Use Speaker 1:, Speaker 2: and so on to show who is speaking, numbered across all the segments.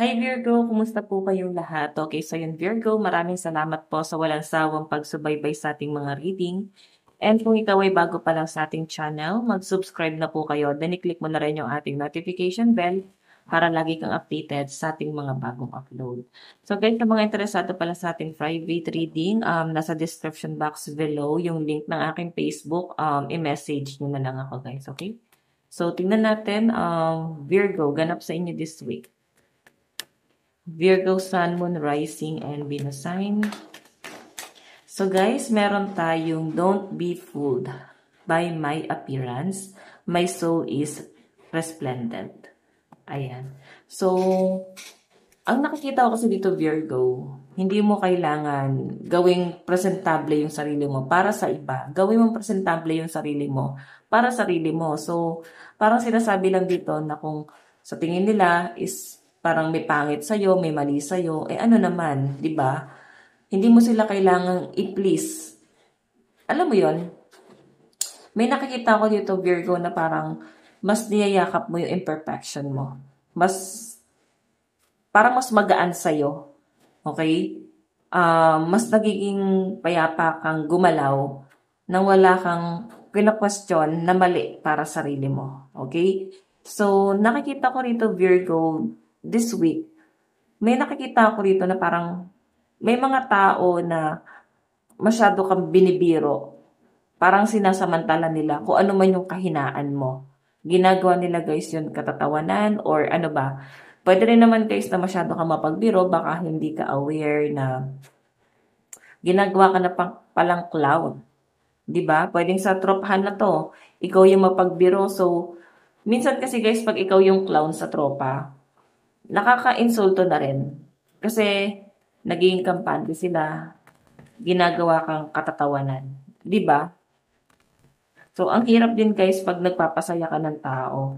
Speaker 1: Hi Virgo, kumusta po kayong lahat? Okay, so yun Virgo, maraming salamat po sa walang sawang pagsubaybay sa ating mga reading. And kung ikaw ay bago pa lang sa ating channel, mag-subscribe na po kayo. Then i-click mo na rin yung ating notification bell para lagi kang updated sa ating mga bagong upload. So guys, sa mga interesado pala sa ating private reading, nasa description box below yung link ng aking Facebook, i-message nyo na lang ako guys, okay? So tingnan natin, Virgo, ganap sa inyo this week. Virgo, Sun, Moon, Rising, and Venus sign. So guys, meron tayong don't be fooled by my appearance. My soul is resplendent. Ayan. So, ang nakikita ko kasi dito Virgo, hindi mo kailangan gawing presentable yung sarili mo para sa iba. Gawin mo presentable yung sarili mo para sa sarili mo. So, parang sinasabi lang dito na kung sa tingin nila is parang may pangit sa'yo, may mali sa'yo, eh ano naman, di ba? Hindi mo sila kailangang i-please. Alam mo yon? May nakikita ko dito, Virgo, na parang mas niyayakap mo yung imperfection mo. Parang mas magaan sa'yo. Okay? Mas nagiging payapa kang gumalaw nang wala kang kina-question na mali para sa sarili mo. Okay? So, nakikita ko rito, Virgo, this week, may nakikita ko rito na parang may mga tao na masyado kang binibiro. Parang sinasamantala nila kung ano man yung kahinaan mo. Ginagawa nila guys yun katatawanan or ano ba. Pwede rin naman guys na masyado kang mapagbiro, baka hindi ka aware na ginagawa ka na palang clown. 'Di ba? Pwedeng sa tropahan na to, ikaw yung mapagbiro. So, minsan kasi guys, pag ikaw yung clown sa tropa, nakaka-insulto na rin. Kasi, naging kampante sila, ginagawa kang katatawanan. 'Di ba? So, ang hirap din guys pag nagpapasaya ka ng tao.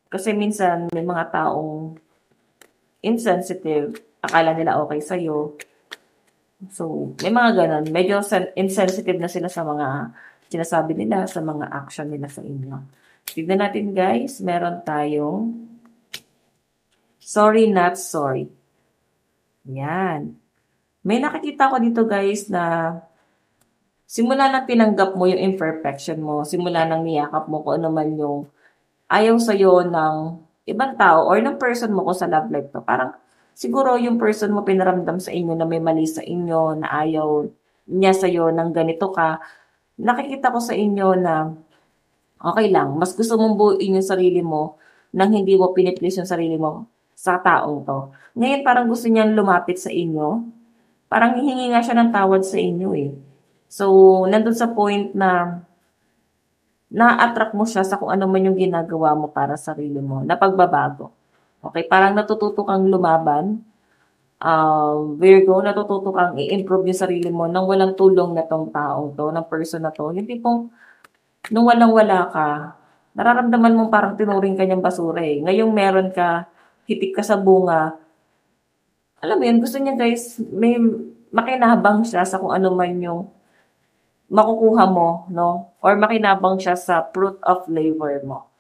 Speaker 1: Kasi minsan, may mga taong insensitive, akala nila okay sa'yo. So, may mga ganun. Medyo insensitive na sila sa mga sinasabi nila, sa mga action nila sa inyo. Tignan natin guys, meron tayong sorry not sorry. Yan. May nakikita ko dito guys na simula nang tinanggap mo yung imperfection mo, simula nang niyakap mo kung ano man yung ayaw sa'yo ng ibang tao or ng person mo kung sa love life to. Parang siguro yung person mo pinaramdam sa inyo na may mali sa inyo, na ayaw niya sa'yo ng ganito ka. Nakikita ko sa inyo na okay lang, mas gusto mong buuin yung sarili mo nang hindi mo piniplease yung sarili mo sa taong to. Ngayon parang gusto niyang lumapit sa inyo. Parang hihingi nga siya ng tawad sa inyo eh. So, nandun sa point na na-attract mo siya sa kung ano man yung ginagawa mo para sa sarili mo, na pagbabago. Okay, parang natututo kang lumaban. Virgo, natututo kang i-improve yung sarili mo nang walang tulong na tong taong to, ng person na to. Yung tipong, nung walang-wala ka, nararamdaman mo parang tinuring ka niyang basura eh. Ngayong meron ka, hitik ka sa bunga, alam mo yun, gusto niya guys, may makinabang siya sa kung ano man yung makukuha mo, no? Or makinabang siya sa fruit of labor mo.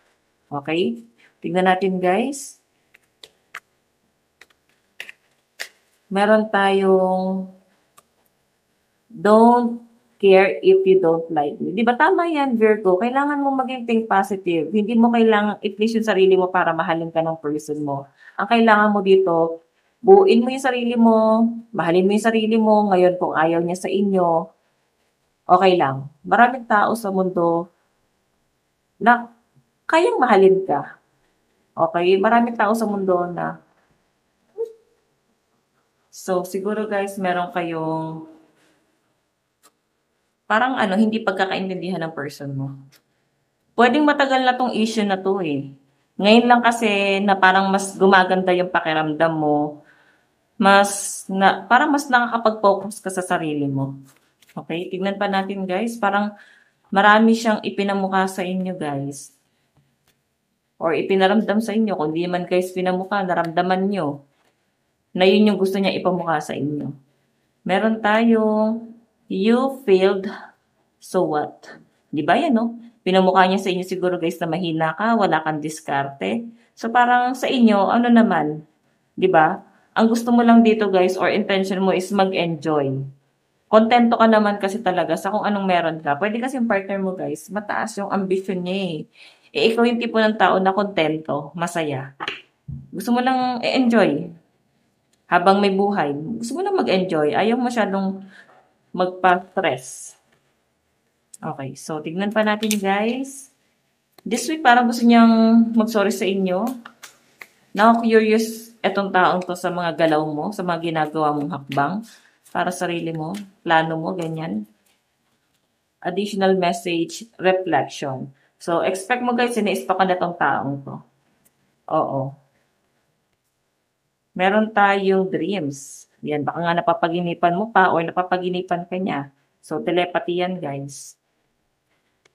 Speaker 1: Okay? Tingnan natin guys. Meron tayong don't care if you don't like me. Di ba tama yan, Virgo? Kailangan mo maging think positive. Hindi mo kailangan i-please yung sarili mo para mahalin ka ng person mo. Ang kailangan mo dito, buuin mo yung sarili mo, mahalin mo yung sarili mo, ngayon kung ayaw niya sa inyo, okay lang. Maraming tao sa mundo na kayang mahalin ka. Okay? Maraming tao sa mundo na so siguro guys meron kayong parang ano hindi pagkakaintindihan ng person mo. Pwedeng matagal na 'tong issue na 'to eh. Ngayon lang kasi na parang mas gumaganda yung pakiramdam mo, parang mas nakakapag-focus ka sa sarili mo. Okay, tignan pa natin guys, parang marami siyang ipinamukha sa inyo guys. Or ipinaramdam sa inyo, kung di man guys pinamukha, naramdaman nyo na yun yung gusto niya ipamukha sa inyo. Meron tayong, you failed, so what? Di ba yan, no? Pinamukha niya sa inyo siguro guys na mahina ka, wala kang diskarte. So parang sa inyo, ano naman, 'Di ba? Ang gusto mo lang dito guys or intention mo is mag-enjoy. Kontento ka naman kasi talaga sa kung anong meron ka. Pwede kasi yung partner mo guys, mataas yung ambisyon niya eh. Eh ikaw yung tipo ng tao na kontento, masaya. Gusto mo lang i-enjoy habang may buhay. Gusto mo lang mag-enjoy. Ayaw mo masyadong magpa-stress. Okay, so tignan pa natin guys. This week parang gusto niyang mag-sorry sa inyo. Curious etong taong to sa mga galaw mo, sa mga ginagawa mong hakbang para sa sarili mo, plano mo, ganyan. Additional message, reflection. So, expect mo guys, sinispa ka na tong taong to. Oo. Meron tayong dreams. Yan, baka nga napapaginipan mo pa or napapaginipan ka niya. So, telepathy yan guys.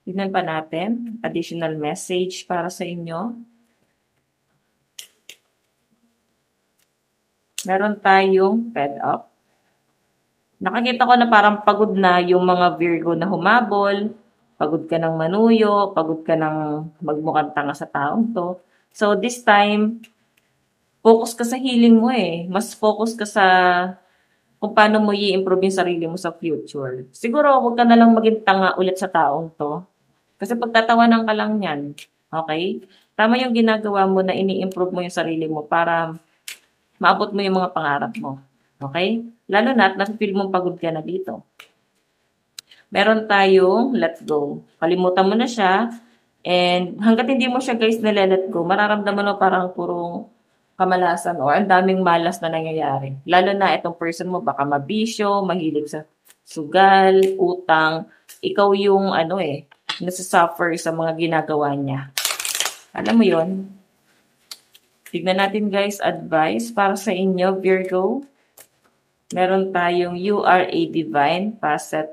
Speaker 1: Tignan pa natin. Additional message para sa inyo. Meron tayong fed up. Nakakita ko na parang pagod na yung mga Virgo na humabol, pagod ka ng manuyo, pagod ka ng magmukhang tanga sa taong to. So this time, focus ka sa healing mo eh. Mas focus ka sa kung paano mo i-improve yung sarili mo sa future. Siguro, huwag ka na lang maging tanga ulit sa taong to. Kasi pagtatawanan ka lang yan. Okay? Tama yung ginagawa mo na ini-improve mo yung sarili mo para maabot mo yung mga pangarap mo. Okay? Lalo na at nafe-feel mong pagod ka na dito. Meron tayong let go. Kalimutan mo na siya. And hanggat hindi mo siya guys nile-let go, mararamdaman mo parang purong kamalasan or ang daming malas na nangyayari. Lalo na itong person mo baka mabisyo, mahilig sa sugal, utang. Ikaw yung nasasuffer sa mga ginagawa niya. Alam mo yon? Tignan natin guys, advice para sa inyo, Virgo. Meron tayong you are a divine facet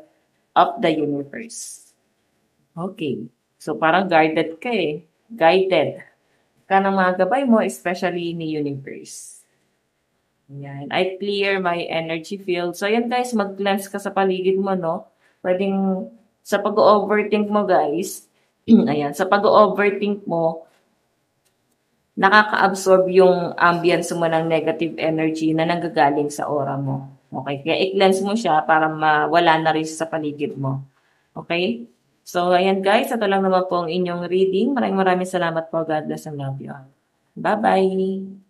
Speaker 1: of the universe. Okay. So, parang guided ka eh. Guided ka ng mga gabay mo, especially ni universe. Ayan. I clear my energy field. So, ayan guys, mag-cleanse ka sa paligid mo, no? Pwedeng sa pag-overthink mo, guys. Ayan, sa pag-overthink mo, nakaka-absorb yung ambience mo ng negative energy na nanggagaling sa aura mo. Okay? Kaya i-cleanse mo siya para mawala na rin sa paligid mo. Okay? So, ayan guys, ito lang naman po ang inyong reading. Maraming salamat po. God bless and love you all. Bye-bye!